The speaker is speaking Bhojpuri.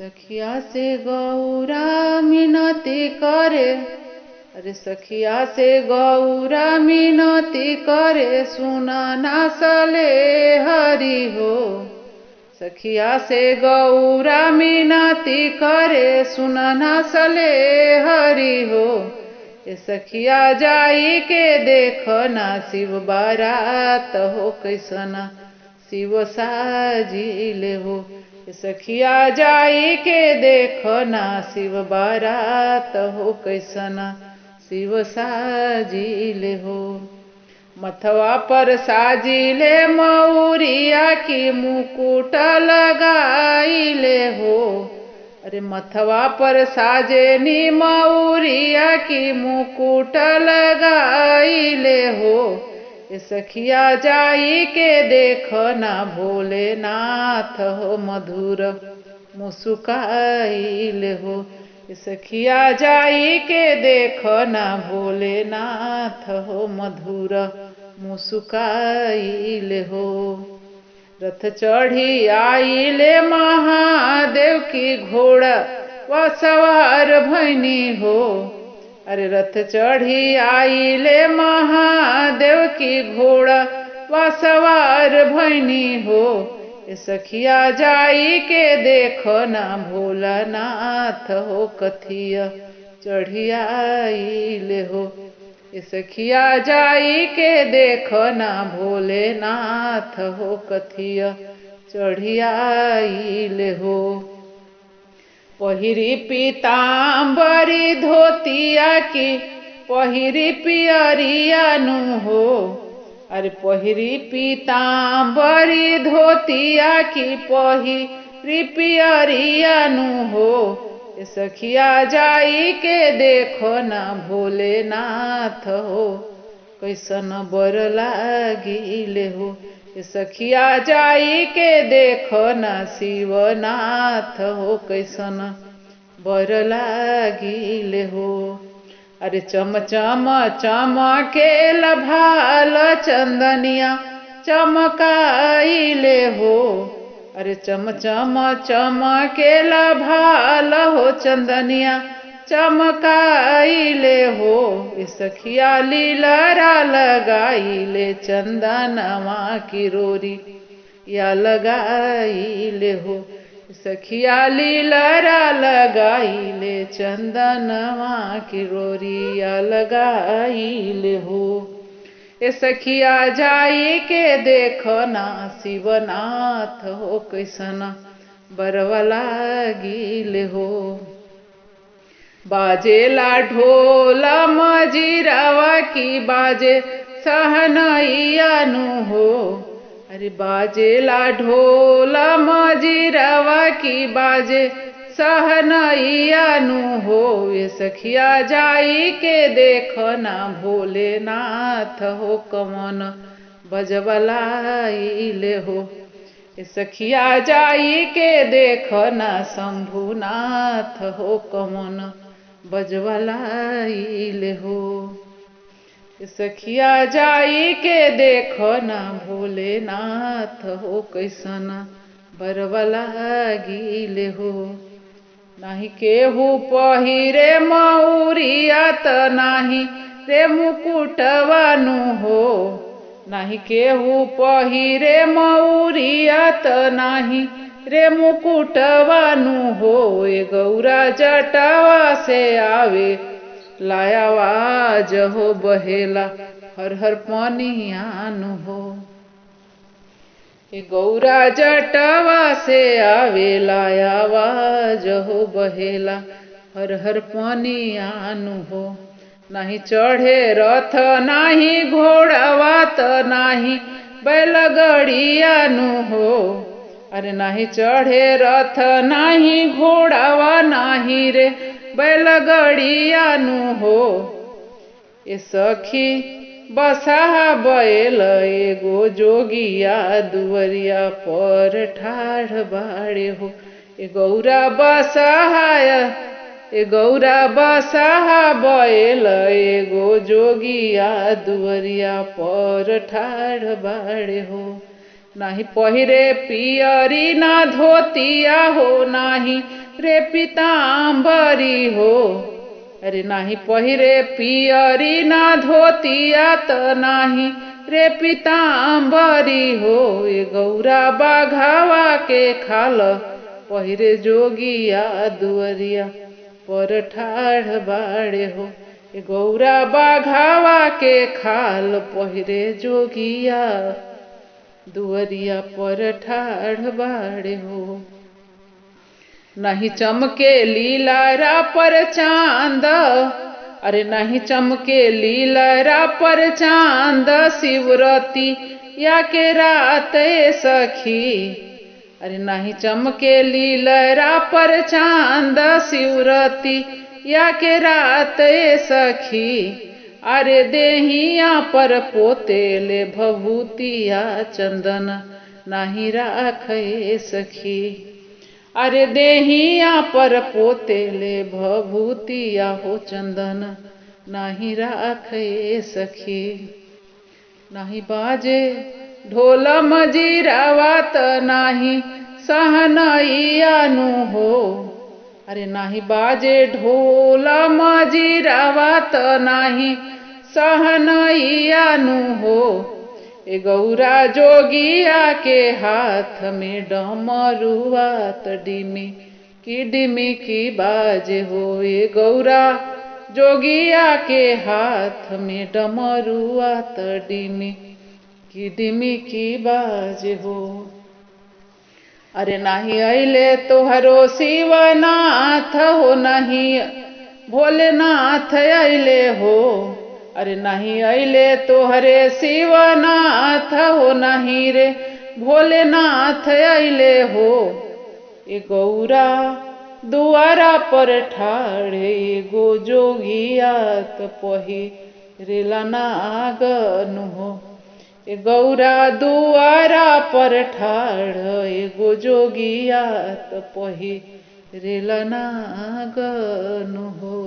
सखिया से गौरा मिनती करे, अरे सखिया से गौरा मिनती करे, सुना ना सले हरि हो। सखिया से गौरा मिनती करे, सुना ना सले हरि हो। ये सखिया जाई के देखना, शिव बारात हो कैसना शिव साजिले हो। ये सखिया जाई के देखना, शिव बारात हो कैसना शिव साजिले हो। मथवा पर साजिले मौरिया की मुकुट लगाइले हो। अरे मथवा पर साजेनी मौरिया की मुकुट लगाइले हो। ये सखिया जाई के देखना, भोलेनाथ हो मधुर मुस्काइले हो। ये सखिया जाई के देखना, भोलेनाथ हो मधुर मुस्काइले हो। रथ चढ़ी आइले महादेव की घोड़ा व सवार भैनी हो। अरे रथ चढ़ी आइले महादेव की घोड़ा व सवार भैनी हो। ये सखिया जाई के देखना, भोलानाथ हो कथिया चढ़ी आइले हो। ये सखिया जाई के देखना, भोलेनाथ हो कथिया चढ़ी आइले हो। पहिरी पीताम्बरी धोतिया की पहिरी पियरिया नु हो। अरे पहिरी पीताम्बरी धोतिया की पहिरी पियरिया नु हो। ये सखिया जाई के देखना, भोलेनाथ हो कैसन बर लागिले हो। ये सखिया जाई के देखना, शिवनाथ हो कैसन बर लागिले हो। अरे चम चम चमकेल भाल चंदनिया चमकाइले हो। अरे चम चम चमकेल भाल हो चंदनिया चमकाइले हो। ये सखिया लीलरा लगाइले, चंदनवा की रोरी या लगाइले हो। सखिया लीलरा लगाइले, चंदनवा की रोरी या लगाइले हो। ये सखिया जाई के देखना, शिवनाथ हो कैसना बरवा लागिले हो। बाजेला ढोल मजीरावा की बाजे सहनैया नु हो। अरे बाजेला ढोल मजीरावा की बाजे सहनैया नु हो। ये सखिया जाई के देखना, भोलेनाथ हो कमन बजबलाइले हो। ये सखिया जाई के देखना, शंभुनाथ हो कमन बजबलाइले हो। सखिया जाई के देखना, भोलेनाथ हो कैसना बरवा लागिले हो। नाही केहू पहिरे मौरिया त नाही रे मुकुटवा नु हो। नाही केहू पहिरे मौरिया त नाही रे मुकुटवा नु हो। ये गौरा जटावा से आवे लायावाज हो बहेला हर हर पानिया नु हो। ये गौरा जटावा से आवे लायावाज हो बहेला हर हर पानिया नु हो। नाही चढ़े रथ नाही घोड़ावा त नाही बैलगड़िया नु हो। अरे नाही चढ़े रथ नाही घोड़ावा नाही रे बैलगड़िया नु हो। ये सखी बसाहा बैल एगो जोगिया दुवरिया पर ठाढ़ बाड़े हो। ये गौरा बसाहा बैल एगो जोगिया दुवरिया पर ठाढ़ बाड़े हो। नाही पहिरे पियरी ना धोतिया हो, नाही रे पीताम्बरी हो। अरे नाही पहिरे पियरी ना धोतिया त नाही रे पीताम्बरी हो। ए गौरा बाघावा के खाल पहिरे जोगिया दुअरिया पर ठाढ़ बाड़े हो। ए गौरा बाघावा के खाल पहिरे जोगिया दुअरिया पर ठाढ़ बाड़े हो। नहीं चमके लीलारा पर चांद, अरे नहीं चमके लीलारा पर चांद शिवरात्रि या के रात सखी। अरे नहीं चमके लीलारा पर चांद शिवरात्रि या के रात सखी। अरे देहिया पर पोतेले भभूतिया चंदन नहीं राखे सखी। अरे देहिया पर पोतेले भभूतिया हो चंदन नहीं राखे सखी। नहीं बाजे ढोल मजीरावा त नहीं सहनैया नु हो। अरे नहीं बाजे ढोल मजीरावा त नहीं सहनैया नु हो। ए गौरा जोगिया के हाथ में डमरुआ त डिमी की बाजे हो। ए गौरा जोगिया के हाथ में डमरुआ त डिमी की बाजे हो। अरे नहीं अइले तोहरो शिवनाथ हो नहीं भोलेनाथ अइले हो। अरे नहीं अइले तोहरे शिवनाथ हो नहीं रे भोलेनाथ अइले हो। ए गौरा दुआरा पर ठाड़े एगो जोगिया त पहिरेला नागन हो। ए गौरा दुआरा पर ठाड़ एगो जोगिया त पहिरेला नागन हो।